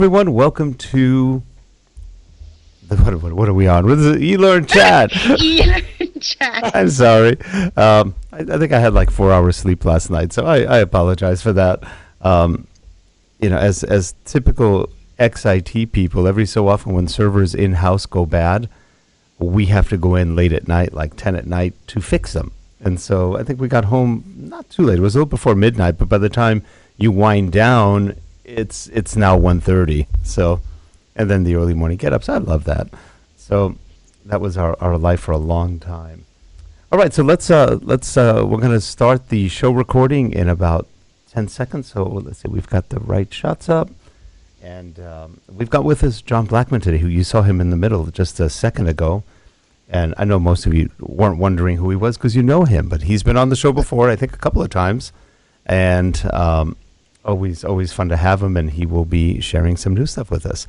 Everyone, welcome to what are we on? What is it? eLearnChat. eLearnChat. I'm sorry. I think I had like 4 hours sleep last night, so I apologize for that. As typical XIT people, every so often when servers in-house go bad, we have to go in late at night, like 10 at night, to fix them. And so I think we got home not too late. It was a little before midnight, but by the time you wind down, it's now 1:30. So, and then the early morning get-ups. I love that. So that was our life for a long time. All right, so let's we're going to start the show recording in about 10 seconds. So let's see, we've got the right shots up. And we've got with us John Blackmon today, who you saw him in the middle just a second ago. And I know most of you weren't wondering who he was because you know him, but he's been on the show before, I think a couple of times. And always fun to have him, and he will be sharing some new stuff with us.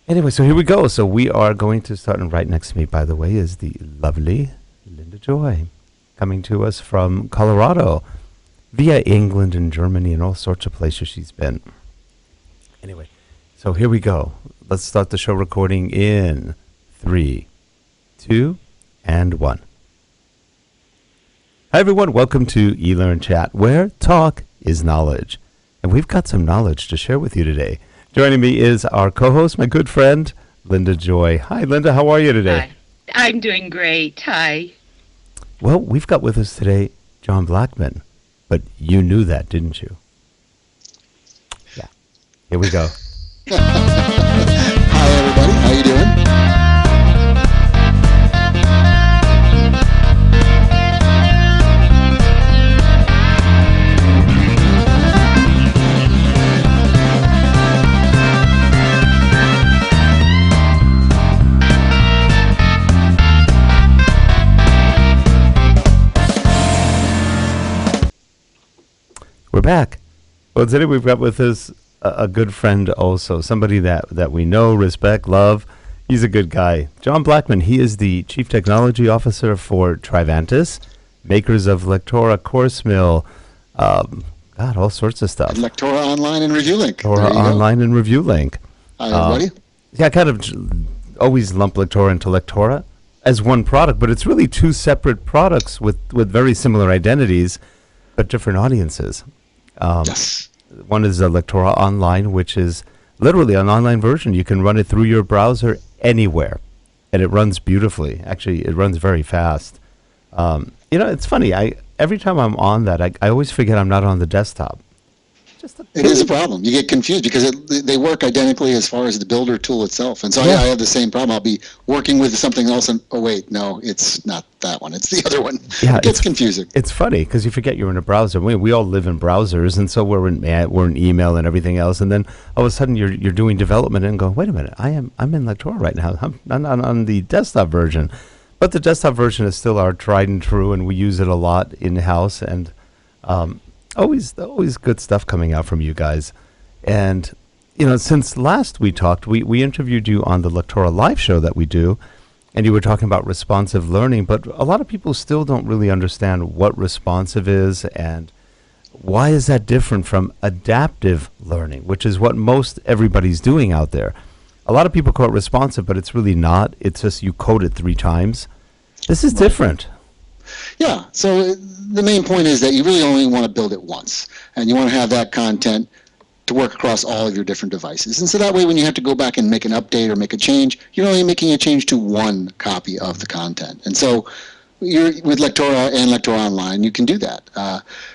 Anyway, so here we go. So we are going to start, and right next to me, by the way, is the lovely Linda Joy, coming to us from Colorado, via England and Germany and all sorts of places she's been. Anyway, so here we go. Let's start the show recording in 3, 2, and 1. Hi, everyone. Welcome to eLearnChat, where talk is knowledge. And we've got some knowledge to share with you today. Joining me is our co-host, my good friend, Linda Joy. Hi, Linda. How are you today? Hi. I'm doing great. Hi. Well, we've got with us today John Blackmon. But you knew that, didn't you? Yeah. Here we go. Hi, everybody. How you doing? We're back. Well, today we've got with us a good friend also, somebody that we know, respect, love. He's a good guy. John Blackmon, he is the Chief Technology Officer for Trivantis, makers of Lectora, Course Mill, all sorts of stuff. Lectora Online and Review Link. Lectora Online and Review Link. Hi, everybody. Yeah, I kind of always lump Lectora into Lectora as one product, but it's really two separate products with very similar identities, but different audiences. Yes. One is a Lectora Online, which is literally an online version. You can run it through your browser anywhere, and it runs beautifully. Actually, it runs very fast. It's funny. Every time I'm on that, I always forget I'm not on the desktop. It is a problem. You get confused because they work identically as far as the builder tool itself. And so Yeah. I have the same problem. I'll be working with something else and, oh, wait, no, it's not that one. It's the other one. Yeah, It gets confusing. It's funny because you forget you're in a browser. We all live in browsers, and so we're in email and everything else. And then all of a sudden you're doing development and go, wait a minute, I'm in Lectora right now. I'm not on the desktop version, but the desktop version is still our tried and true, and we use it a lot in house. And always good stuff coming out from you guys. And since last we talked, we interviewed you on the Lectora live show that we do. And you were talking about responsive learning, but a lot of people still don't really understand what responsive is and why is that different from adaptive learning, which is what most everybody's doing out there. A lot of people call it responsive, but it's really not. It's just you code it 3 times. This is different. Yeah. So the main point is that you really only want to build it once, and you want to have that content to work across all of your different devices. And so that way, when you have to go back and make an update or make a change, you're only making a change to one copy of the content. And so with Lectora and Lectora Online, you can do that.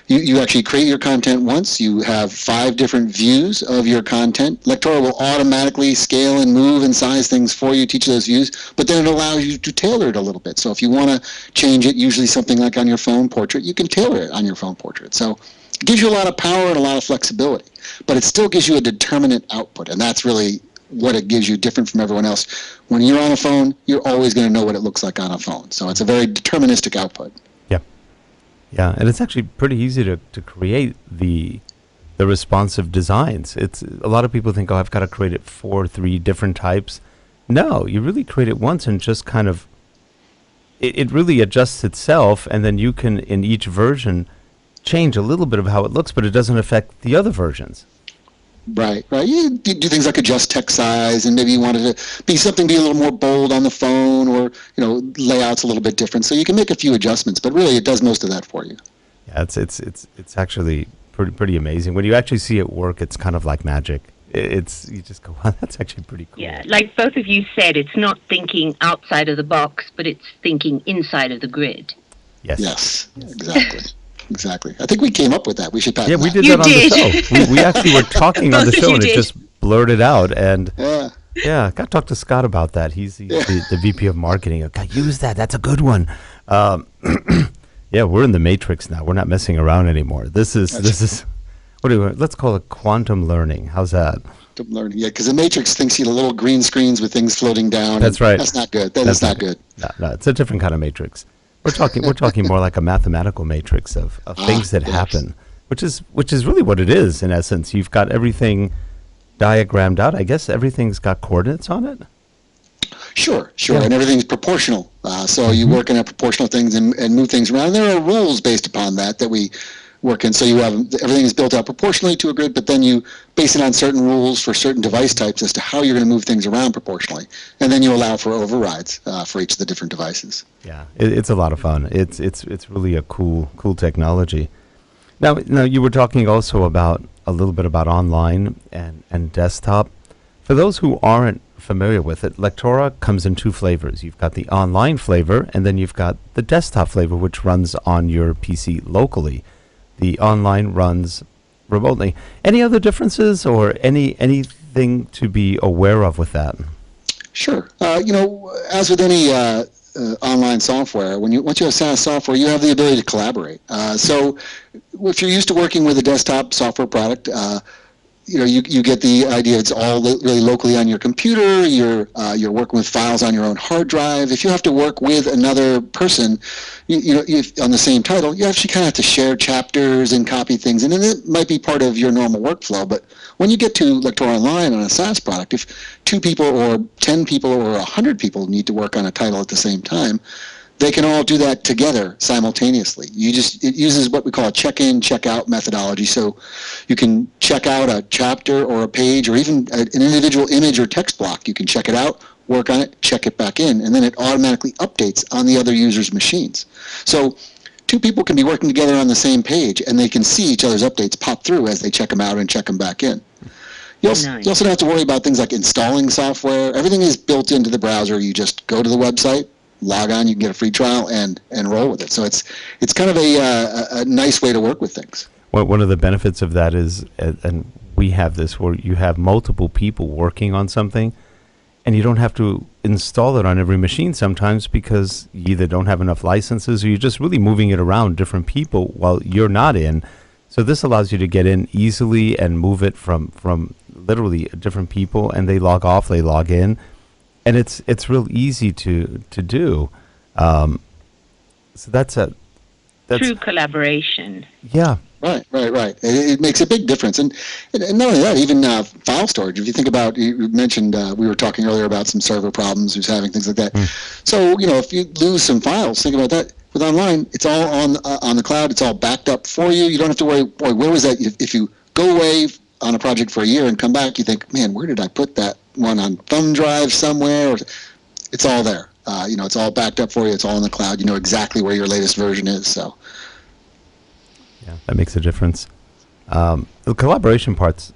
You actually create your content once. You have 5 different views of your content. Lectora will automatically scale and move and size things for you, teach those views, but then it allows you to tailor it a little bit. So if you want to change it, usually something like on your phone portrait, you can tailor it on your phone portrait. So it gives you a lot of power and a lot of flexibility, but it still gives you a determinate output, and that's really what it gives you different from everyone else. When you're on a phone, you're always going to know what it looks like on a phone. So it's a very deterministic output. Yeah, and it's actually pretty easy to create the responsive designs. It's a lot of people think, oh, I've got to create it for 3 different types. No, you really create it once and just kind of it really adjusts itself, and then you can in each version change a little bit of how it looks, but it doesn't affect the other versions. Right, right. You do things like adjust text size, and maybe you wanted to be a little more bold on the phone, or layouts a little bit different. So you can make a few adjustments, but really it does most of that for you. Yeah, it's actually pretty amazing when you actually see it work. It's kind of like magic. You just go, wow, that's actually pretty cool. Yeah, like both of you said, it's not thinking outside of the box, but it's thinking inside of the grid. Yes, exactly. Exactly. I think we came up with that. We should patent that. We did You that on the show. We actually were talking on the Both of show, you and it did. just blurted out. And Yeah. got to talk to Scott about that. He's the VP of marketing. God, use that. That's a good one. Yeah, we're in the matrix now. We're not messing around anymore. This is let's call it quantum learning. How's that? Learning, yeah, because the Matrix thinks you little green screens with things floating down. That's right. That's not good. That's not good. No, it's a different kind of matrix. We're talking more like a mathematical matrix of things that happen, which is really what it is in essence. You've got everything diagrammed out. I guess everything's got coordinates on it. Sure, Yeah. and everything's proportional. So you work in a proportional things and move things around. There are rules based upon that we work in. So you have everything is built out proportionally to a grid, but then you base it on certain rules for certain device types as to how you're going to move things around proportionally, and then you allow for overrides for each of the different devices. Yeah, it's a lot of fun. It's really a cool technology. Now you were talking also about a little bit about online and desktop. For those who aren't familiar with it, Lectora comes in two flavors. You've got the online flavor, and then you've got the desktop flavor, which runs on your PC locally. The online runs remotely. Any other differences or anything to be aware of with that? Sure. As with any online software, once you have SaaS software, you have the ability to collaborate. So if you're used to working with a desktop software product, you get the idea it's all really locally on your computer. You're working with files on your own hard drive. If you have to work with another person, on the same title, you actually kind of have to share chapters and copy things, and then it might be part of your normal workflow. But when you get to Lectora Online on a SaaS product, if 2 people or 10 people or 100 people need to work on a title at the same time, they can all do that together simultaneously. It uses what we call a check-in, check-out methodology. So you can check out a chapter or a page or even an individual image or text block. You can check it out, work on it, check it back in, and then it automatically updates on the other users' machines. So 2 people can be working together on the same page, and they can see each other's updates pop through as they check them out and check them back in. You also don't have to worry about things like installing software. Everything is built into the browser. You just go to the website, log on, you can get a free trial and roll with it. So it's kind of a nice way to work with things. Well, one of the benefits of that is, and we have this, where you have multiple people working on something, and you don't have to install it on every machine sometimes because you either don't have enough licenses or you're just really moving it around different people while you're not in. So this allows you to get in easily and move it from literally different people, and they log off, they log in. And it's real easy to do, so that's True collaboration. Yeah. Right. It makes a big difference, and not only that, even file storage. If you think about, you mentioned we were talking earlier about some server problems, who's having things like that. So if you lose some files, think about that. With online, it's all on the cloud. It's all backed up for you. You don't have to worry. Boy, where was that? If you go away on a project for a year and come back, you think, man, where did I put that one on thumb drive somewhere? It's all there. It's all backed up for you. It's all in the cloud. You know exactly where your latest version is. So, yeah, that makes a difference. The collaboration part's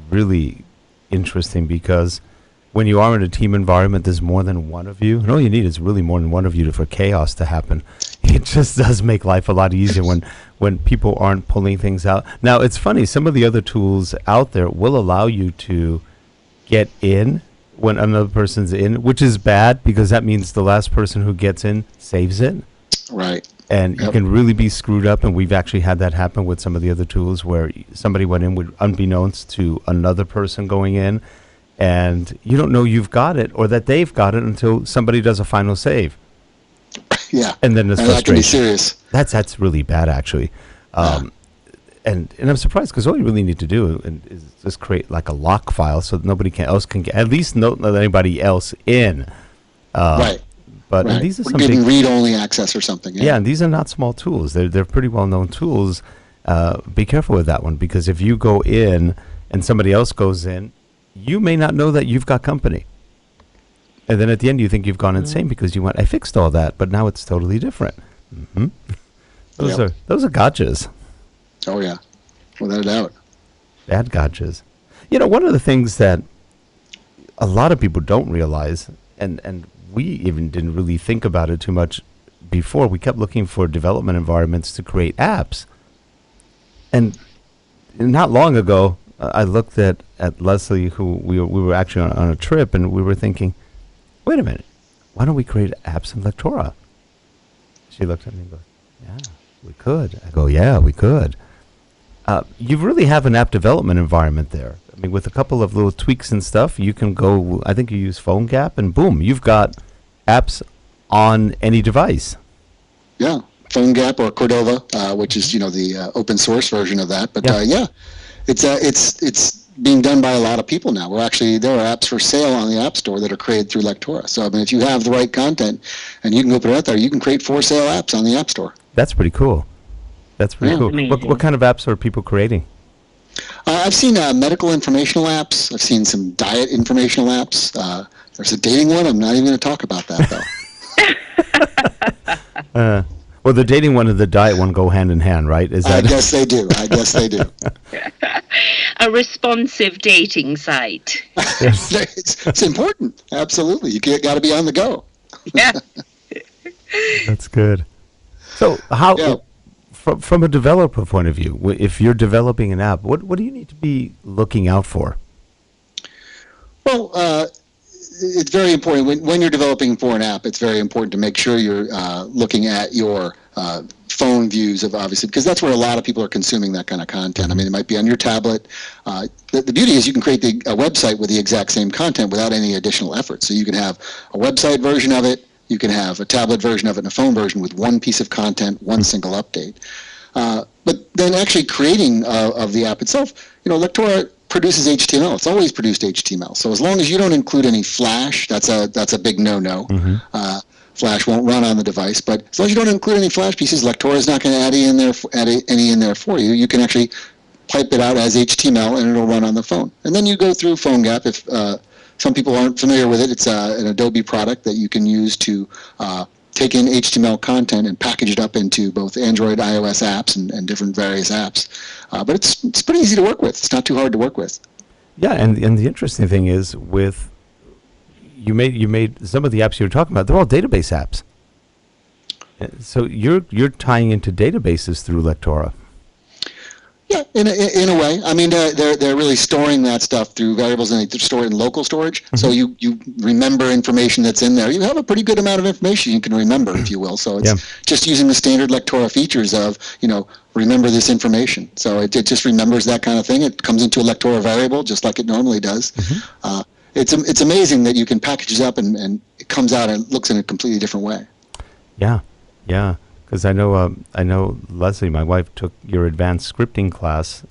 really interesting because when you are in a team environment, there's more than one of you, and all you need is really more than one of you for chaos to happen. It just does make life a lot easier when people aren't pulling things out. Now, it's funny, some of the other tools out there will allow you to get in when another person's in, which is bad because that means the last person who gets in saves it. Right. And you can really be screwed up, and we've actually had that happen with some of the other tools where somebody went in with unbeknownst to another person going in, and you don't know you've got it or that they've got it until somebody does a final save. Yeah. And then there's that can frustration. be serious. That's really bad, actually. And I'm surprised because all you really need to do is just create like a lock file so that else can get, at least not let anybody else in. Right. But Right. these are We're some giving big, read-only access or something. yeah, and these are not small tools. They're pretty well-known tools. Be careful with that one because if you go in and somebody else goes in, you may not know that you've got company. And then at the end, you think you've gone insane because you went, I fixed all that, but now it's totally different. Mm-hmm. Those are gotchas. Oh, yeah. Without a doubt. Bad gotchas. You know, one of the things that a lot of people don't realize, and we even didn't really think about it too much before, we kept looking for development environments to create apps. And not long ago, I looked at Leslie, who we were actually on a trip, and we were thinking, wait a minute, why don't we create apps in Lectora? She looked at me and goes, yeah, we could. I go, yeah, we could. You really have an app development environment there. I mean, with a couple of little tweaks and stuff, you can go, I think you use PhoneGap, and boom, you've got apps on any device. Yeah, PhoneGap or Cordova, which is, the open source version of that. But it's being done by a lot of people now. There are apps for sale on the App Store that are created through Lectora. So, I mean, if you have the right content and you can go put it out there, you can create for sale apps on the App Store. That's pretty cool. That's pretty cool. What kind of apps are people creating? I've seen medical informational apps. I've seen some diet informational apps. There's a dating one. I'm not even going to talk about that, though. Well, the dating one and the diet one go hand in hand, right? I guess they do. A responsive dating site. It's important. Absolutely. You got to be on the go. Yeah. That's good. So how, from a developer point of view, if you're developing an app, what do you need to be looking out for? Well, it's very important when you're developing for an app. It's very important to make sure you're looking at your phone views of, obviously, because that's where a lot of people are consuming that kind of content. I mean, it might be on your tablet. The beauty is you can create a website with the exact same content without any additional effort. So you can have a website version of it, you can have a tablet version of it, and a phone version with one piece of content, one single update. But then actually creating of the app itself, Lectora produces HTML. It's always produced HTML. So as long as you don't include any Flash, that's a big no-no. Mm-hmm. Flash won't run on the device. But as long as you don't include any Flash pieces, Lectora is not going to add any in there for you. You can actually pipe it out as HTML, and it'll run on the phone. And then you go through PhoneGap. If some people aren't familiar with it, it's an Adobe product that you can use to take in HTML content and package it up into both Android, iOS apps and different various apps. But it's pretty easy to work with. It's not too hard to work with. Yeah, and the interesting thing is with you made some of the apps you were talking about, they're all database apps. So you're tying into databases through Lectora. Yeah, in a way. I mean, they're really storing that stuff through variables, and they store it in local storage. Mm-hmm. So you remember information that's in there. You have a pretty good amount of information you can remember, if you will. So it's just using the standard Lectora features of, remember this information. So it just remembers that kind of thing. It comes into a Lectora variable just like it normally does. Mm-hmm. It's amazing that you can package it up and it comes out and looks in a completely different way. Yeah. Because I know Leslie, my wife, took your advanced scripting class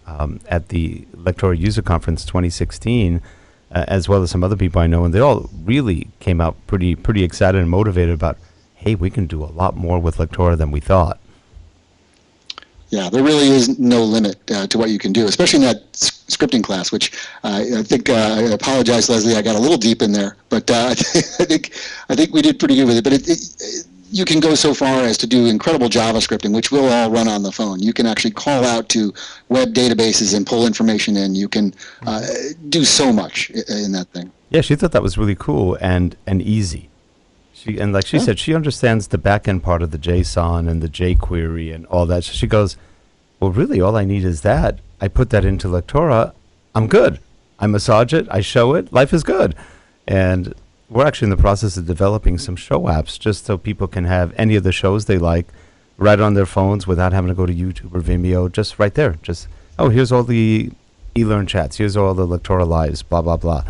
at the Lectora User Conference 2016, as well as some other people I know, and they all really came out pretty excited and motivated about, hey, we can do a lot more with Lectora than we thought. Yeah, there really is no limit to what you can do, especially in that scripting class, which I think, I apologize, Leslie, I got a little deep in there, but I think we did pretty good with it. But you can go so far as to do incredible JavaScripting, which will all run on the phone. You can actually call out to web databases and pull information in. You can do so much in that thing. Yeah, she thought that was really cool and easy. She said, she understands the back-end part of the JSON and the jQuery and all that. So she goes, well, really, all I need is that. I put that into Lectora. I'm good. I massage it. I show it. Life is good. And we're actually in the process of developing some show apps just so people can have any of the shows they like right on their phones without having to go to YouTube or Vimeo, just right there. Just, here's all the eLearnChats. Here's all the Lectora Lives, blah, blah, blah.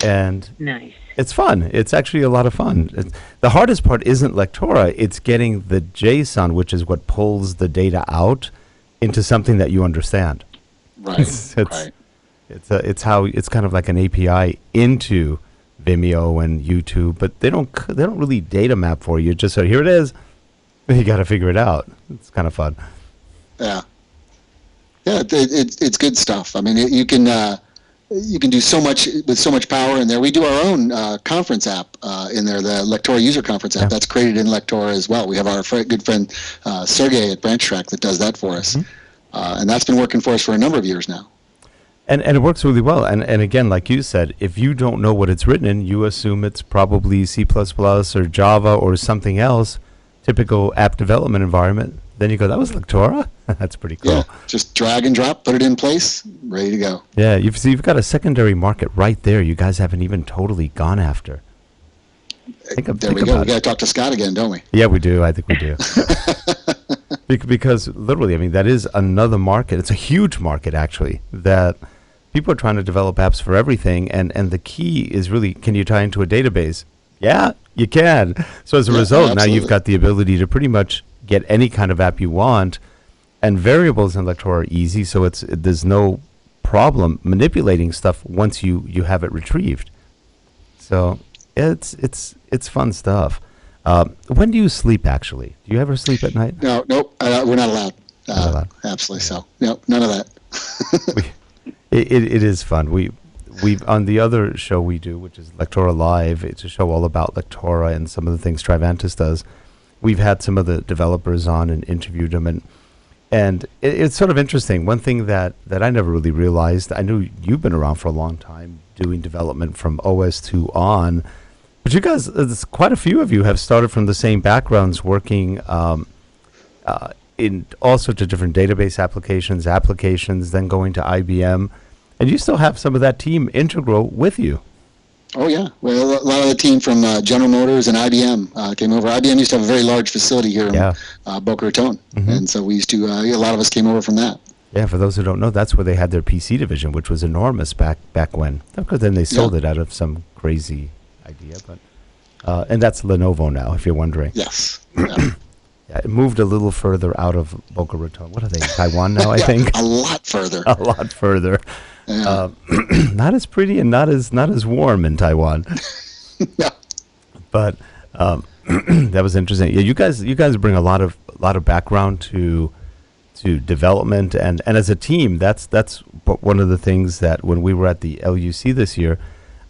And nice. It's fun. It's actually a lot of fun. The hardest part isn't Lectora. It's getting the JSON, which is what pulls the data out, into something that you understand. Right. It's kind of like an API into Vimeo and YouTube, but they don't really data map for you. Just so here it is, you got to figure it out. It's kind of fun. Yeah. Yeah, it's good stuff. I mean, you can do so much with so much power in there. We do our own conference app in there, the Lectora user conference app. That's created in Lectora as well. We have our good friend Sergey at Branch Track that does that for us. And that's been working for us for a number of years now. And it works really well. And again, like you said, if you don't know what it's written in, you assume it's probably C++ or Java or something else, typical app development environment. Then you go, that was Lectora? That's pretty cool. Yeah, just drag and drop, put it in place, ready to go. Yeah, you've got a secondary market right there you guys haven't even totally gone after. There we go. We got to talk to Scott again, don't we? Yeah, we do. I think we do. Because literally, I mean, that is another market. It's a huge market, actually, that people are trying to develop apps for everything. And the key is really, can you tie into a database? Yeah, you can. So as a result, now you've got the ability to pretty much get any kind of app you want. And variables in Lectora are easy, so there's no problem manipulating stuff once you have it retrieved. So it's fun stuff. When do you sleep, actually? Do you ever sleep at night? No, nope. We're not allowed. Not allowed. Absolutely so. No, none of that. It is fun. We've on the other show we do, which is Lectora Live. It's a show all about Lectora and some of the things Trivantis does. We've had some of the developers on and interviewed them, and it's sort of interesting. One thing that I never really realized, I knew you've been around for a long time doing development from OS2 on, but you guys, quite a few of you have started from the same backgrounds, working in all sorts of different database applications, then going to IBM, and you still have some of that team integral with you. Oh, yeah. Well, a lot of the team from General Motors and IBM came over. IBM used to have a very large facility here in Boca Raton, and so we used to, a lot of us came over from that. Yeah, for those who don't know, that's where they had their PC division, which was enormous back when. Because then they sold it out of some crazy idea, but and that's Lenovo now, if you're wondering. Yes. Yeah, it moved a little further out of Boca Raton. What are they, Taiwan now, I think? A lot further. A lot further. Yeah. Not as pretty and not as warm in Taiwan. No. But that was interesting. Yeah, you guys bring a lot of background to development, and as a team, that's one of the things that when we were at the LUC this year,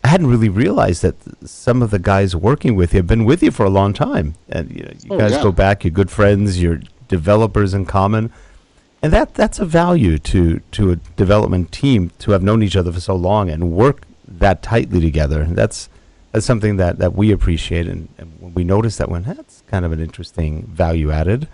I hadn't really realized that some of the guys working with you have been with you for a long time, and you guys go back, you're good friends, you're developers in common, and that's a value to a development team, to have known each other for so long and work that tightly together. That's something that we appreciate, and when we notice that one, that's kind of an interesting value added.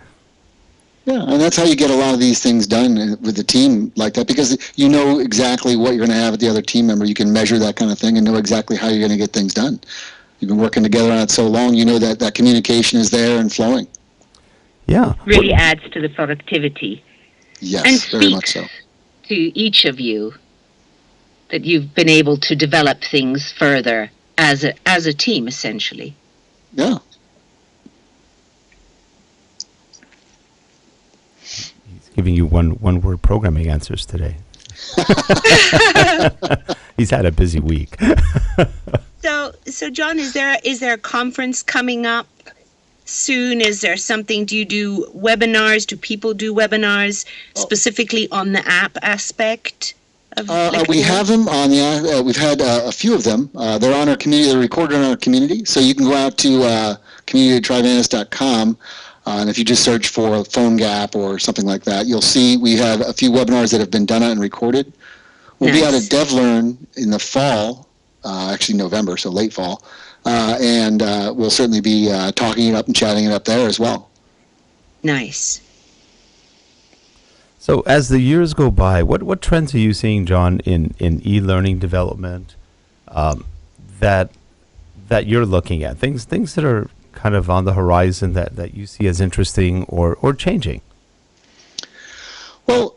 Yeah, and that's how you get a lot of these things done with the team like that, because you know exactly what you're going to have with the other team member. You can measure that kind of thing and know exactly how you're going to get things done. You've been working together on it so long, you know that communication is there and flowing. Yeah. Really adds to the productivity. Yes, and very much so. To each of you that you've been able to develop things further as a team, essentially. Yeah. Giving you one word programming answers today. He's had a busy week. So John, is there a conference coming up soon? Is there something? Do you do webinars? Do people do webinars specifically on the app aspect of we have them on the we've had a few of them. They're on our community. They're recorded on our community, so you can go out to community@trivantis.com. And if you just search for PhoneGap or something like that, you'll see we have a few webinars that have been done and recorded. We'll be out at DevLearn in the fall, actually November, so late fall, and we'll certainly be talking it up and chatting it up there as well. Nice. So as the years go by, what trends are you seeing, John, in e-learning development that you're looking at? Things that are kind of on the horizon that you see as interesting or changing? Well,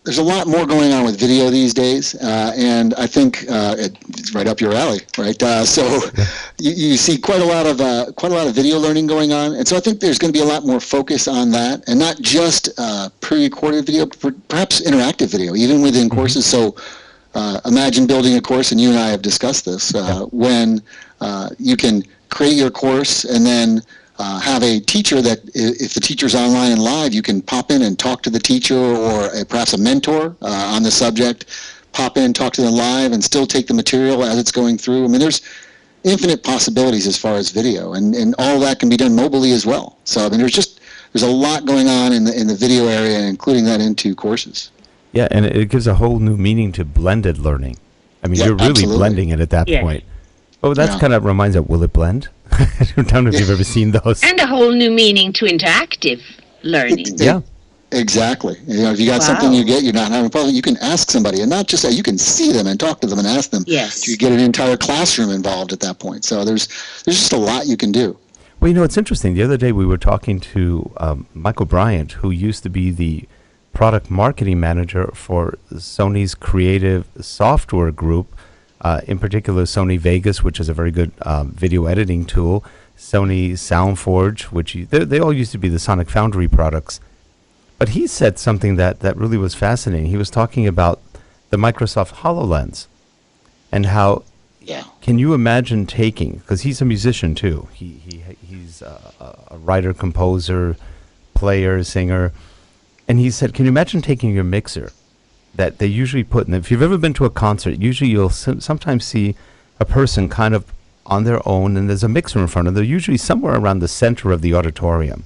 there's a lot more going on with video these days, and I think it's right up your alley, right? So you see quite a lot of video learning going on, and so I think there's going to be a lot more focus on that, and not just pre-recorded video, but perhaps interactive video, even within courses. So imagine building a course, and you and I have discussed this, when you can create your course and then have a teacher that if the teacher's online and live, you can pop in and talk to the teacher or perhaps a mentor on the subject, pop in, talk to them live, and still take the material as it's going through. I mean, there's infinite possibilities as far as video, and all that can be done mobily as well. So I mean, there's a lot going on in the video area, including that into courses. Yeah, and it gives a whole new meaning to blended learning. I mean, Yeah, you're really absolutely. blending it at that Yes. point. Oh, that's Yeah. kind of reminds me, will it blend? I don't know if you've ever seen those. And a whole new meaning to interactive learning. Yeah. Exactly. You know, if you got Wow. something you're not having a problem, you can ask somebody, and not just that, you can see them and talk to them and ask them. Yes. You get an entire classroom involved at that point. So there's just a lot you can do. Well, you know, it's interesting. The other day we were talking to Michael Bryant, who used to be the product marketing manager for Sony's creative software group, in particular Sony Vegas, which is a very good video editing tool, Sony SoundForge, which they all used to be the Sonic Foundry products. But he said something that really was fascinating. He was talking about the Microsoft HoloLens and how, Yeah. can you imagine taking, because he's a musician too, he's a writer, composer, player, singer, and he said, can you imagine taking your mixer that they usually put in, if you've ever been to a concert, usually you'll sometimes see a person kind of on their own, and there's a mixer in front of them. They're usually somewhere around the center of the auditorium.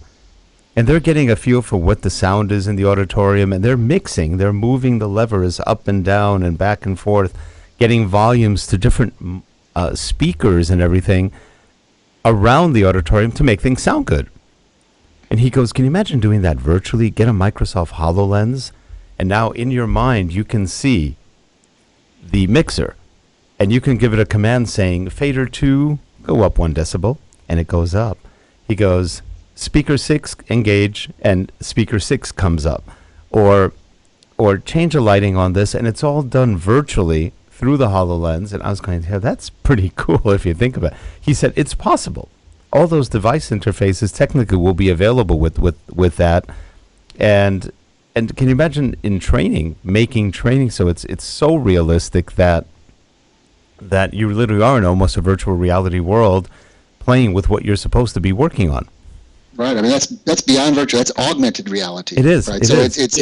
And they're getting a feel for what the sound is in the auditorium, and they're mixing, they're moving the levers up and down and back and forth, getting volumes to different speakers and everything around the auditorium to make things sound good. And he goes, can you imagine doing that virtually? Get a Microsoft HoloLens, and now in your mind you can see the mixer, and you can give it a command saying, fader 2, go up 1 decibel, and it goes up. He goes, speaker 6, engage, and speaker 6 comes up. Or change the lighting on this, and it's all done virtually through the HoloLens. And I was going, yeah, that's pretty cool if you think about it. He said, it's possible. All those device interfaces technically will be available with that. And can you imagine in training, making training so it's so realistic that you literally are in almost a virtual reality world playing with what you're supposed to be working on. Right. I mean, that's beyond virtual. That's augmented reality. It is. Right. It So is. it's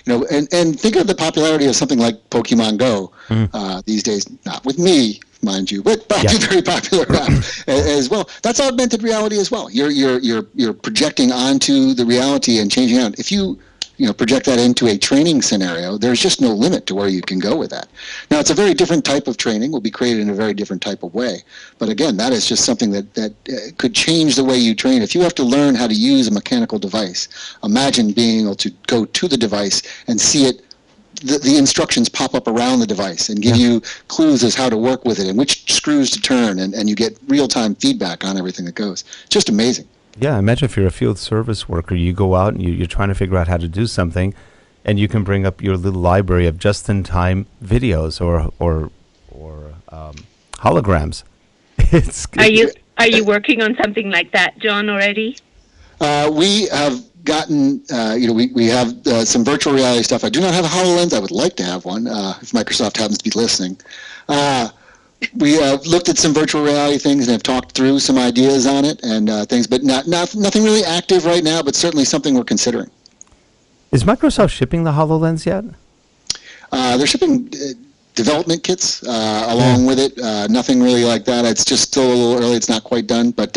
you know, and think of the popularity of something like Pokemon Go these days. Not with me, mind you, but very popular as well. That's augmented reality as well. You're projecting onto the reality and changing out. If you project that into a training scenario, there's just no limit to where you can go with that. Now, it's a very different type of training, will be created in a very different type of way. But again, that is just something that could change the way you train. If you have to learn how to use a mechanical device, imagine being able to go to the device and see it, the instructions pop up around the device and give you clues as how to work with it and which screws to turn, and you get real-time feedback on everything that goes. Just amazing. Yeah, imagine if you're a field service worker, you go out and you're trying to figure out how to do something, and you can bring up your little library of just-in-time videos or holograms. Are you working on something like that, John, already? We have gotten, we have some virtual reality stuff. I do not have a HoloLens. I would like to have one if Microsoft happens to be listening. We have looked at some virtual reality things and have talked through some ideas on it and things, but nothing really active right now, but certainly something we're considering. Is Microsoft shipping the HoloLens yet? They're shipping development kits along with it. Nothing really like that. It's just still a little early. It's not quite done, but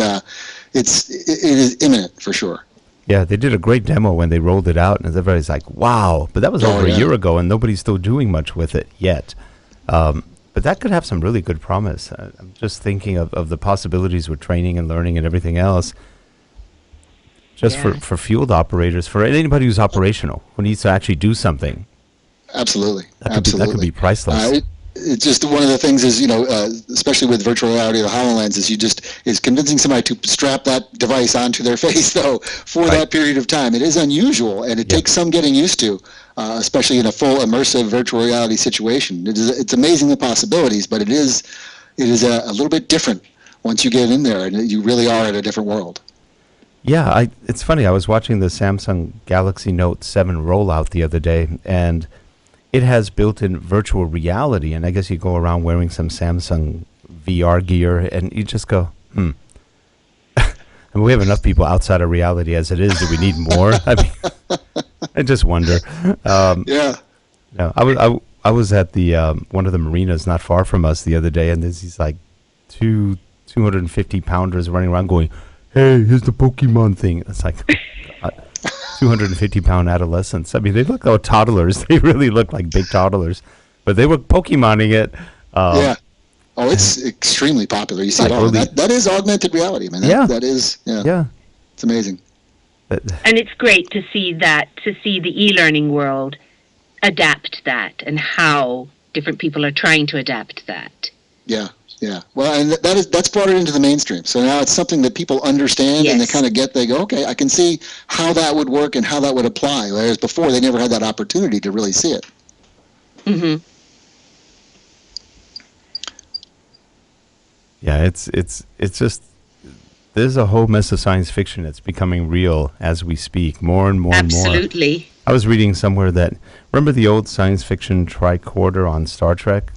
it is imminent for sure. Yeah, they did a great demo when they rolled it out, and everybody's like, wow. But that was over a year ago, and nobody's still doing much with it yet. But that could have some really good promise. I'm just thinking of the possibilities with training and learning and everything else. Just for field operators, for anybody who's operational, who needs to actually do something. Absolutely. That could be priceless. It's just one of the things is, especially with virtual reality, the HoloLens, is convincing somebody to strap that device onto their face, though, for that period of time. It is unusual, and it takes some getting used to, especially in a full immersive virtual reality situation. It's amazing the possibilities, but it is a little bit different once you get in there, and you really are in a different world. Yeah, it's funny. I was watching the Samsung Galaxy Note 7 rollout the other day, and it has built-in virtual reality, and I guess you go around wearing some Samsung VR gear, and you just go, I mean, we have enough people outside of reality as it is. Do we need more? I mean, I just wonder. Yeah. No, I was at the one of the marinas not far from us the other day, and there's these like 250 pounders running around going, "Hey, here's the Pokemon thing." It's like 250 pound adolescents. I mean, they look like toddlers. They really look like big toddlers, but they were Pokemoning it. Yeah. Oh, it's extremely popular. You see Like it all. early- That is augmented reality, man. Yeah. That is, Yeah. it's amazing. But- And it's great to see the e-learning world adapt that and how different people are trying to adapt that. Yeah. Yeah. Well, and that's brought it into the mainstream. So now it's something that people understand and they Yes. kind of get, they go, okay, I can see how that would work and how that would apply. Whereas before they never had that opportunity to really see it. Mm-hmm. Yeah, it's just there's a whole mess of science fiction that's becoming real as we speak, more and more and more. Absolutely. I was reading somewhere that remember the old science fiction tricorder on Star Trek?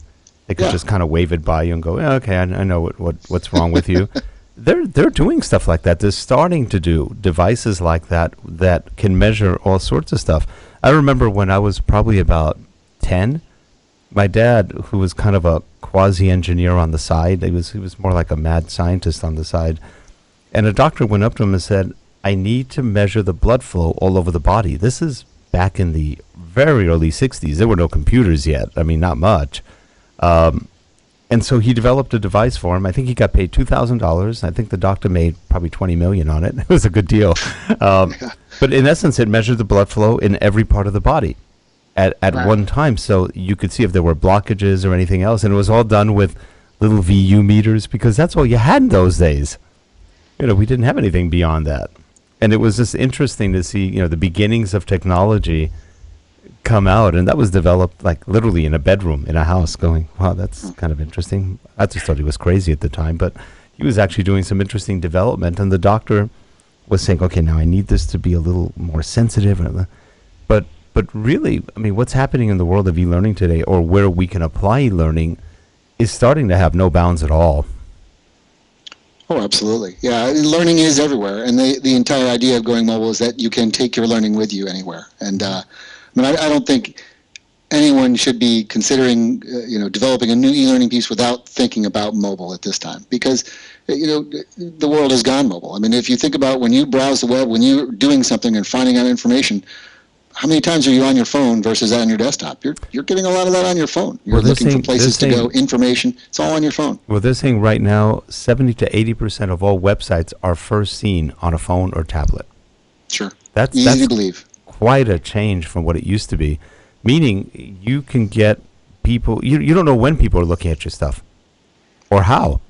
They could Yeah. just kind of wave it by you and go, "Yeah, okay, I know what's wrong with you." They're doing stuff like that. They're starting to do devices like that that can measure all sorts of stuff. I remember when I was probably about 10, my dad, who was kind of a quasi-engineer on the side, he was more like a mad scientist on the side, and a doctor went up to him and said, "I need to measure the blood flow all over the body." This is back in the very early 60s. There were no computers yet. I mean, not much. And so he developed a device for him. I think he got paid $2,000. I think the doctor made probably $20 million on it. It was a good deal. But in essence, it measured the blood flow in every part of the body at Wow. one time. So you could see if there were blockages or anything else. And it was all done with little VU meters because that's all you had in those days. You know, we didn't have anything beyond that. And it was just interesting to see, you know, the beginnings of technology come out, and that was developed like literally in a bedroom in a house going, wow, that's kind of interesting. I just thought he was crazy at the time, but he was actually doing some interesting development, and the doctor was saying, okay, now I need this to be a little more sensitive. But really, I mean, what's happening in the world of e-learning today, or where we can apply e-learning, is starting to have no bounds at all. Oh, absolutely. Yeah, learning is everywhere, and the entire idea of going mobile is that you can take your learning with you anywhere. And I mean, I don't think anyone should be considering, developing a new e-learning piece without thinking about mobile at this time, because the world has gone mobile. I mean, if you think about when you browse the web, when you're doing something and finding out information, how many times are you on your phone versus on your desktop? You're getting a lot of that on your phone. You're Well, they're looking for saying- places to they're go, information. It's all on your phone. Well, they're saying right now 70 to 80% of all websites are first seen on a phone or tablet. Sure. That's Easy to believe. quite a change from what it used to be, meaning you can get people, you don't know when people are looking at your stuff or how.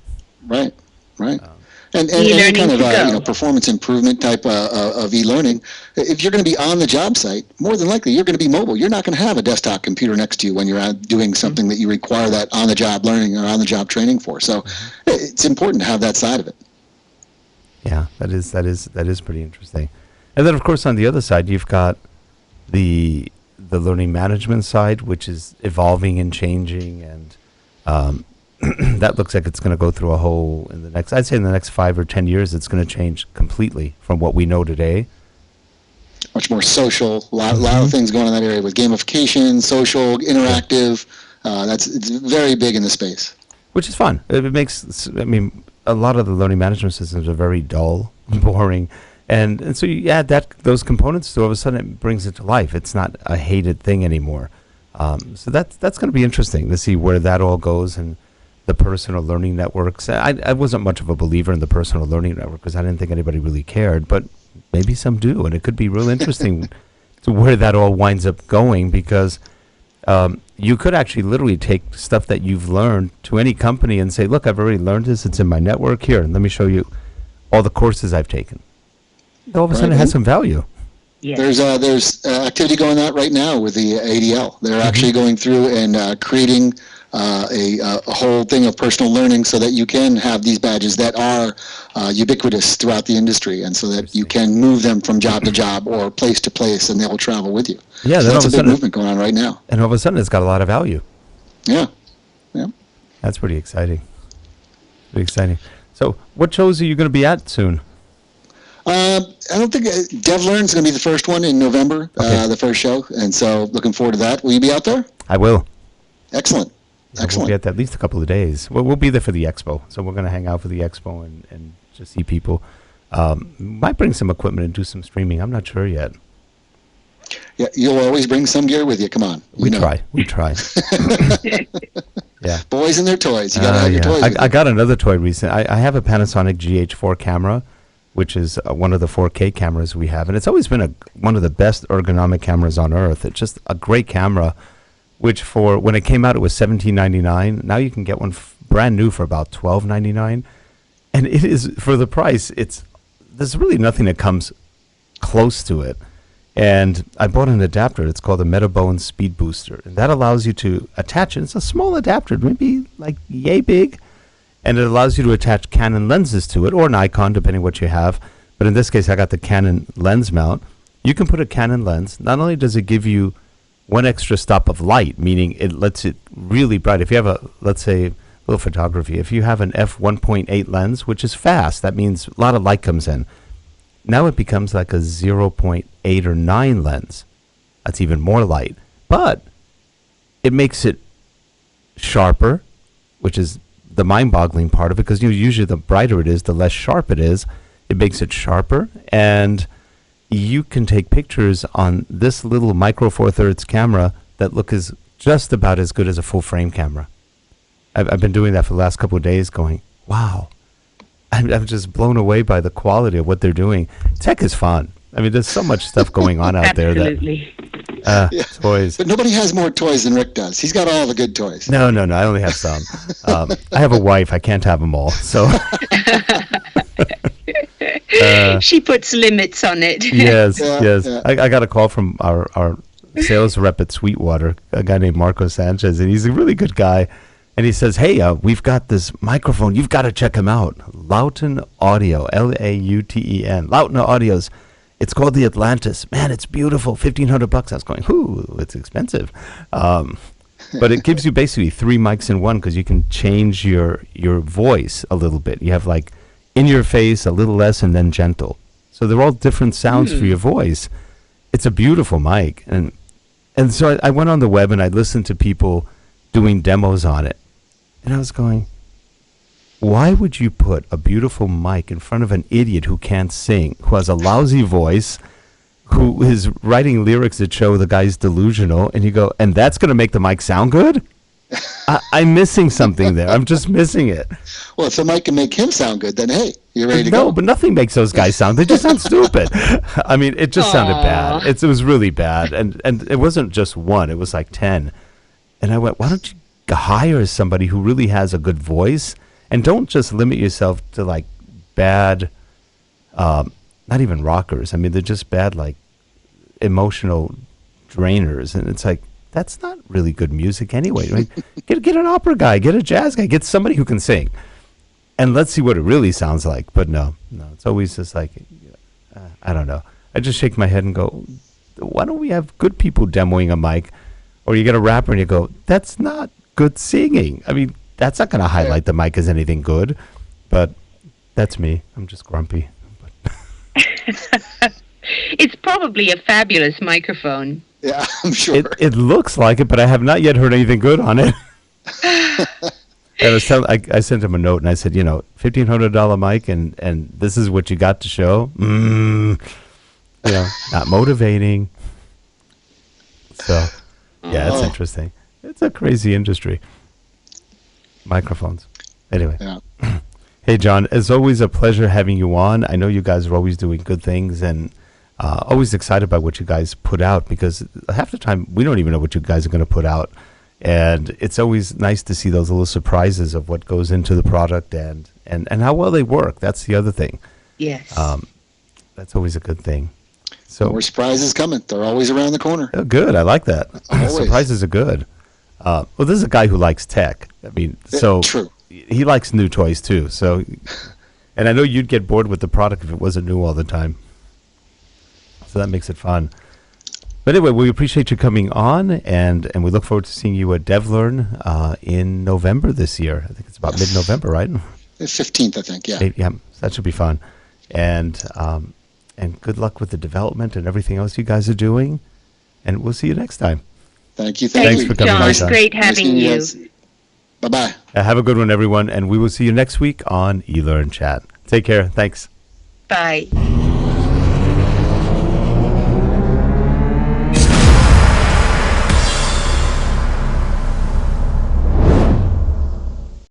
Right. Right. And E-learning any kind of to go. performance improvement type of e-learning, if you're going to be on the job site, more than likely you're going to be mobile. You're not going to have a desktop computer next to you when you're out doing something that you require that on-the-job learning or on-the-job training for. So it's important to have that side of it. Yeah, that is pretty interesting. And then of course on the other side you've got the learning management side, which is evolving and changing, and that looks like it's going to go through I'd say in the next 5 or 10 years, it's going to change completely from what we know today. Much more social, a lot of things going on in that area with gamification, social, interactive. It's very big in the space. Which is fun. It makes, I mean, a lot of the learning management systems are very dull, boring. And so you add those components to it, all of a sudden it brings it to life. It's not a hated thing anymore. So that's going to be interesting to see where that all goes, and the personal learning networks. I wasn't much of a believer in the personal learning network because I didn't think anybody really cared, but maybe some do, and it could be real interesting to where that all winds up going, because you could actually literally take stuff that you've learned to any company and say, look, I've already learned this, it's in my network here, and let me show you all the courses I've taken. All of a sudden it has some value. Yes. There's activity going on right now with the ADL. They're actually going through and creating a whole thing of personal learning so that you can have these badges that are ubiquitous throughout the industry, and so that you can move them from job to job or place to place, and they will travel with you. Yeah, So then all that's of a a big sudden, movement going on right now. and all of a sudden it's got a lot of value. Yeah. Yeah. That's pretty exciting. Pretty exciting. So what shows are you going to be at soon? I don't think DevLearn is going to be the first one in November, Okay. the first show, and so looking forward to that. Will you be out there? I will. Excellent. We'll Excellent. be at least a couple of days. We'll be there for the expo, so we're going to hang out for the expo and just see people. Might bring some equipment and do some streaming. I'm not sure yet. Yeah, you'll always bring some gear with you. Come on. We try. Yeah. Boys and their toys. You got to have your toys. I got another toy recently. I have a Panasonic Gh4 Camera, which is one of the 4K cameras we have, and it's always been one of the best ergonomic cameras on earth. It's just a great camera, which for when it came out it was $17.99. Now you can get one brand new for about $12.99, and it is for the price. There's really nothing that comes close to it. And I bought an adapter. It's called a Metabone Speed Booster, and that allows you to attach it. It's a small adapter, maybe like yay big, and it allows you to attach Canon lenses to it, or Nikon, depending what you have. But in this case, I got the Canon lens mount. You can put a Canon lens. Not only does it give you one extra stop of light, meaning it lets it really bright. If you have let's say, little photography, if you have an f1.8 lens, which is fast, that means a lot of light comes in. Now it becomes like a 0.8 or 9 lens. That's even more light. But it makes it sharper, which is the mind-boggling part of it, because usually the brighter it is, the less sharp it is. It makes it sharper, and you can take pictures on this little micro four thirds camera that look just about as good as a full frame camera. I've been doing that for the last couple of days, going, wow. I'm just blown away by the quality of what they're doing. Tech is fun. I mean, there's so much stuff going on out there. Absolutely. Toys. But nobody has more toys than Rick does. He's got all the good toys. No. I only have some. I have a wife. I can't have them all. So. She puts limits on it. Yes. Yeah. I got a call from our sales rep at Sweetwater, a guy named Marco Sanchez, and he's a really good guy. And he says, hey, we've got this microphone. You've got to check him out. Lauten Audio, Lauten. Lauten Audios. It's called the Atlantis. Man, it's beautiful. $1,500. I was going, ooh, it's expensive. But it gives you basically 3 mics in one, because you can change your voice a little bit. You have like in your face, a little less, and then gentle. So they're all different sounds for your voice. It's a beautiful mic. And so I went on the web and I listened to people doing demos on it. And I was going, why would you put a beautiful mic in front of an idiot who can't sing, who has a lousy voice, who is writing lyrics that show the guy's delusional, and you go, and that's going to make the mic sound good? I'm missing something there. I'm just missing it. Well, if the mic can make him sound good, then hey, you're ready to go. No, but nothing makes those guys sound. They just sound stupid. I mean, it just sounded bad. It was really bad. And it wasn't just one. It was like 10. And I went, why don't you hire somebody who really has a good voice, and don't just limit yourself to like bad, not even rockers. I mean, they're just bad, like emotional drainers. And it's like, that's not really good music anyway. Right? Get an opera guy, get a jazz guy, get somebody who can sing, and let's see what it really sounds like. But no, it's always just like, I don't know. I just shake my head and go, why don't we have good people demoing a mic? Or you get a rapper and you go, that's not good singing. I mean, that's not going to highlight the mic as anything good. But that's me. I'm just grumpy. It's probably a fabulous microphone. Yeah, I'm sure. It looks like it, but I have not yet heard anything good on it. I sent him a note and I said, $1,500 mic and this is what you got to show. Not motivating. So, yeah, it's interesting. It's a crazy industry. Microphones. Anyway. Yeah. Hey, John, it's always a pleasure having you on. I know you guys are always doing good things and always excited by what you guys put out, because half the time we don't even know what you guys are going to put out. And it's always nice to see those little surprises of what goes into the product and how well they work. That's the other thing. Yes. That's always a good thing. So More surprises coming. They're always around the corner. oh, good. I like that. Always. Surprises are good. Well, this is a guy who likes tech. I mean, so True. he likes new toys too. So, and I know you'd get bored with the product if it wasn't new all the time. So that makes it fun. But anyway, we appreciate you coming on, and we look forward to seeing you at DevLearn in November this year. I think it's about mid-November, right? The 15th, I think, yeah. Yeah, that should be fun. And and good luck with the development and everything else you guys are doing. And we'll see you next time. Thank you. Thanks you. for coming on, John, John. great having you. Bye-bye. Have a good one, everyone, and we will see you next week on eLearnChat. Take care. Thanks. Bye.